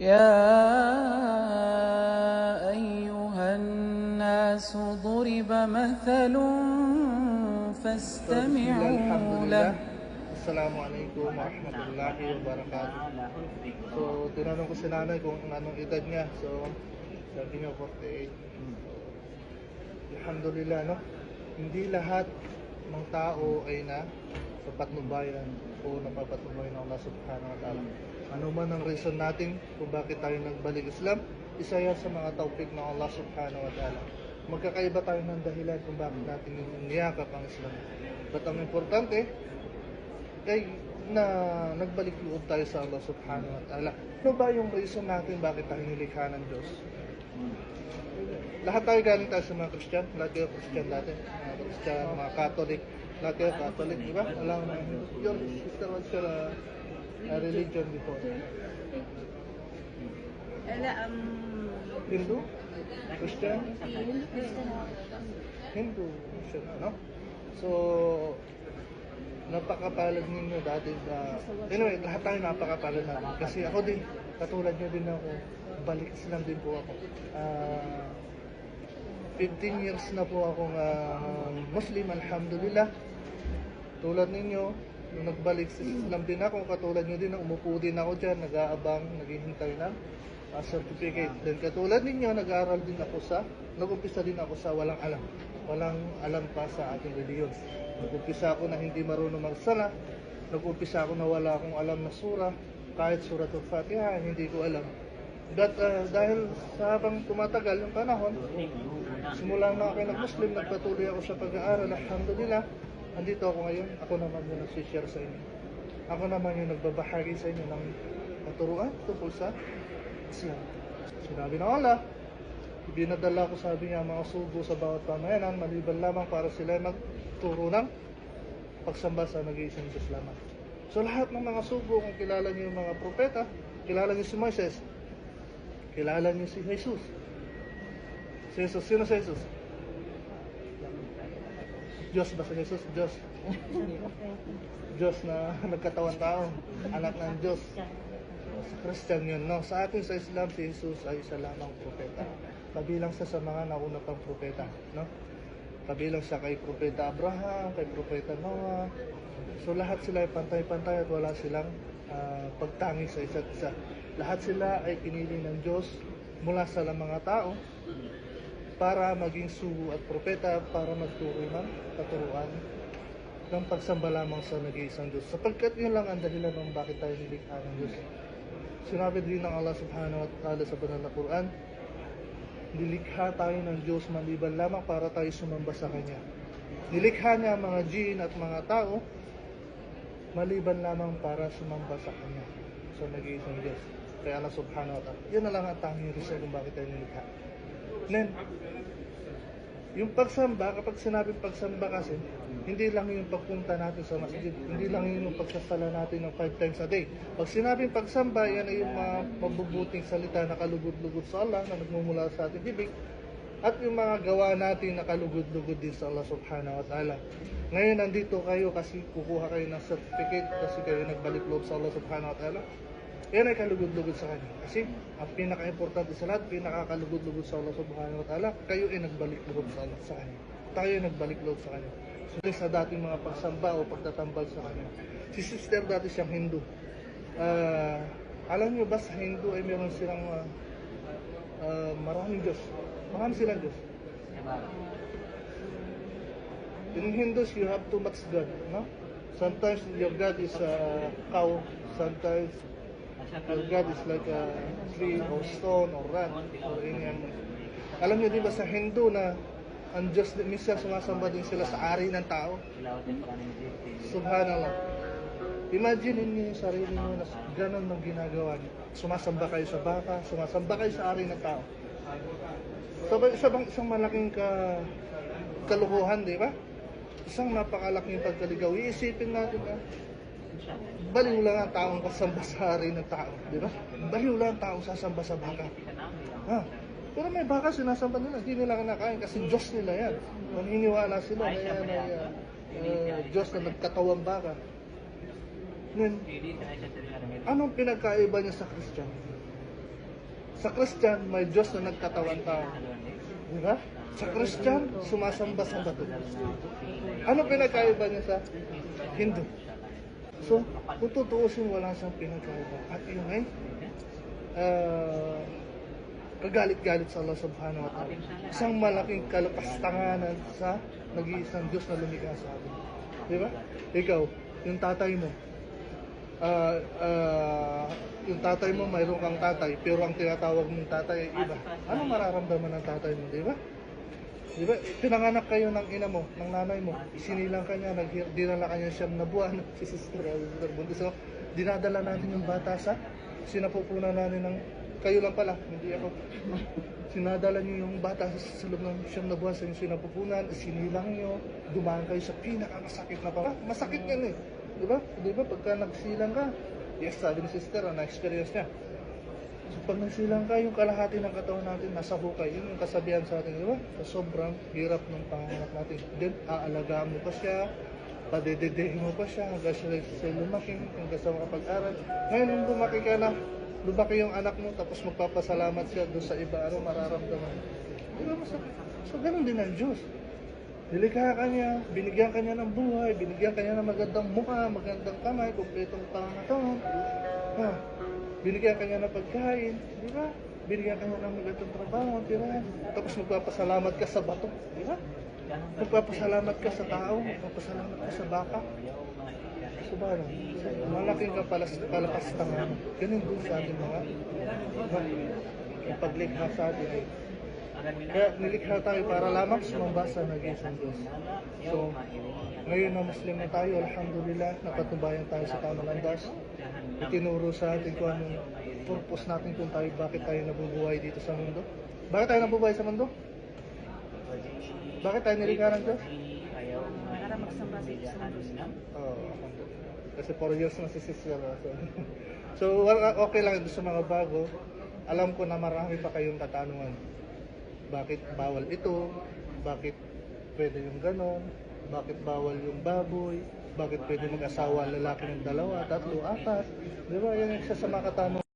يا أيها الناس ضرب مثل فاستمعوا له. Assalamualaikum warahmatullahi wabarakatuh. So, tinanong ko si nanay kung anong edad niya. So, sabi niya 48. Alhamdulillah, no? Hindi lahat ng tao ay na sa patnubayan o napapatnubayan ng Allah subhanahu wa ta'ala. Ano man ang reason natin kung bakit tayo nagbalik Islam, isa yan sa mga tawfik ng Allah subhanahu wa ta'ala. Magkakaiba tayo ng dahilan kung bakit natin niyakap ang Islam. But ang importante ay na nagbalik loob tayo sa Allah subhanahu wa ta'ala. Ano ba yung reason natin bakit tayo nilikha ng Diyos? Lahat tayo galing tayo sa mga Christian. Lahat kayo Christian dati. Mga Christian, mga Catholic. Lahat kayo Catholic, di ba? Alam mo, your sister was your religion before. Hindu? Christian? Hindu. Christian, no? So, napakapalad ninyo dati anyway, lahat tayo napakapalad natin. Kasi ako din, katulad nyo din ako, balik Islam din po ako. 15 years na po akong Muslim, alhamdulillah. Tulad ninyo, nung nagbalik sa Islam din ako, katulad nyo din, umupo din ako dyan, nag-aabang, naghihintay ng certificate. Then katulad ninyo, nag-umpisa din ako sa walang alam pa sa ating reliyon. Nag-umpisa ako na hindi marunong magsala, nag-umpisa ako na wala akong alam na sura, kahit suratul Fatiha, hindi ko alam. But dahil sa habang tumatagal yung panahon, simula na ako nag-Muslim, nagpatuloy ako sa pag-aaral, alhamdulillah, andito ako ngayon, ako naman yung nagsishare sa inyo. Ako naman yung nagbabahagi sa inyo ng katuruan tungkol sa Islam. Sinabi ng Allah, ibinadala ko, sabi niya, mga sugo sa bawat pamayanan, maliban lamang para sila magturo ng pagsamba sa nag-iisang Diyos lamang. So lahat ng mga sugo, kung kilala niyo yung mga propeta, kilala niyo si Moises, kilala niyo si Jesus. Si Jesus, sino si Jesus? Diyos ba si Jesus? Diyos. Diyos na nagkatawan tao, anak ng Diyos. Sa Christian yun, no? Sa atin sa Islam, si Jesus ay isa lamang propeta. Kabilang sa mga nauna pang propeta, no? Kabilang siya kay propeta Abraham, kay propeta Noah. So lahat sila ay pantay-pantay at wala silang pagtangi sa isa't isa. Lahat sila ay pinili ng Diyos mula sa mga tao para maging sugo at propeta, para magturo ng katuruan ng pagsamba lamang sa nag-iisang Diyos. Sapagkat yun lang ang dahilan ng bakit tayo nilikha ng Diyos. Sinabi din ng Allah subhanahu wa ta'ala sa banal na Quran, nilikha tayo ng Diyos maliban lamang para tayo sumamba sa Kanya. Nilikha niya mga jinn at mga tao maliban lamang para sumamba sa Kanya, sa nag-iisang Diyos. Kaya Allah subhanahu wa ta'ala, yun na lang ang tanging reason kung bakit tayo nilikha. Then, yung pagsamba, kapag sinabing pagsamba kasi, hindi lang yung pagpunta natin sa masjid, hindi lang yung pagsasala natin ng 5 times a day. Pag sinabing pagsamba, yan ay yung mga mabubuting salita na kalugod-lugod sa Allah na nagmumula sa ating bibig, at yung mga gawa natin na kalugod-lugod din sa Allah subhanahu wa ta'ala. Ngayon, nandito kayo kasi kukuha kayo ng certificate kasi kayo nagbalik loob sa Allah subhanahu wa ta'ala. Yan ay kalugod-lugod sa Kanya. Kasi ang pinaka-importante sa lahat, pinakakalugod-lugod sa Allah subhanahu wa ta'ala, kayo ay nagbalik loob sa Allah sa Kanya. Tayo ay nagbalik loob sa Kanya. So sa dating mga pagsamba o pagtatambal sa Kanya. Si sister dati siyang Hindu. Alam niyo ba sa Hindu ay meron silang maraming Diyos. Marami silang Diyos. In Hindus, you have too much God. No? Sometimes your God is a cow. Sometimes your God is like a tree or stone or rat or any animal. Alam niyo di ba sa Hindu na ang Diyos, minsan sumasamba din sila sa ari ng tao? Subhanallah. Imagine niyo yung sarili niyo na ganun ang ginagawa niyo. Sumasamba kayo sa baka, sumasamba kayo sa ari ng tao. So, isang malaking kalukuhan, di ba? Isang napakalaking pagkaligaw. Iisipin natin na baliw lang ang taong kasamba sa hari ng tao, di ba? Baliw lang ang taong sasamba sa baka. Pero may baka sinasamba nila, hindi nila kinakain kasi Diyos nila yan. Maniniwala sila na yan ay Diyos na nagkatawang baka. Anong pinagkaiba niya sa Christian? Sa Christian, may Diyos na nagkatawan tao. Di ba? Sa Christian, sumasamba sa bato. Ano pinagkaiba niya sa Hindu? So, kung tutuusin, wala siyang pinagkaiba. At yun ay, kagalit-galit sa Allah subhanahu wa ta'ala. Isang malaking kalapastanganan sa nag-iisang Diyos na lumikha sa atin. Di ba? Ikaw, yung tatay mo, yung tatay mo, mayroon kang tatay, pero ang tinatawag mong tatay ay iba. Ano mararamdaman ng tatay mo, di ba? Di ba? Pinanganak kayo ng ina mo, ng nanay mo, isinilang ka niya, dinala ka niya siyam na buwan, si Sister Buntis. So, dinadala natin yung bata sa sinapupunan natin ng, kayo lang pala, hindi ako. Sinadala niyo yung bata sa loob ng siyam na buwan sa inyong sinapupunan, sinilang niyo, dumaan kayo sa pinakamasakit na pa. Masakit yan eh. Di ba? Di ba? Pagka nagsilang ka, yes, sabi ni Sister, na-experience niya. So, pag nagsilang ka, yung kalahati ng katawan natin nasa hukay. Yun yung kasabihan sa atin, di ba? So, sobrang hirap ng panganganak natin. Then, aalagaan mo pa siya, padededehin mo pa siya, hanggang siya lumaki, hanggang sa makapag-aral. Ngayon, nung lumaki yung anak mo, tapos magpapasalamat siya doon sa iba, ano mararamdaman? Di ba masakit? So, ganun din ang Diyos. Nilikha ka niya, binigyan ka niya ng buhay, binigyan ka niya ng magandang mukha, magandang kamay, kumpletong pangangatawan. Binigyan ka niya ng pagkain, di ba? Binigyan ka niya ng magandang trabaho, tirahan. Tapos magpapasalamat ka sa bato, di ba? Magpapasalamat ka sa tao, magpapasalamat ka sa baka. So ba, malaking kalapastangan. Ganun din sa ating mga paglikha sa atin ay kaya nilikha tayo para lamang sumamba sa nag-iisang Diyos. So, ngayon na Muslim na tayo, alhamdulillah, napatubayan tayo sa tamang landas. Itinuro sa atin kung anong purpose natin kung tayo, bakit tayo nabubuhay dito sa mundo. Bakit tayo nabubuhay sa mundo? Bakit tayo nilikha ng Diyos? Para magsamba sa isang Diyos. Kasi 4 years na si Sister. So, okay lang sa mga bago. Alam ko na marami pa kayong katanungan. Bakit bawal ito? Bakit pwede yung ganon? Bakit bawal yung baboy? Bakit pwede mag-asawa lalaki ng 2, 3, 4? Di ba? Yan yung isa sa mga katanungan.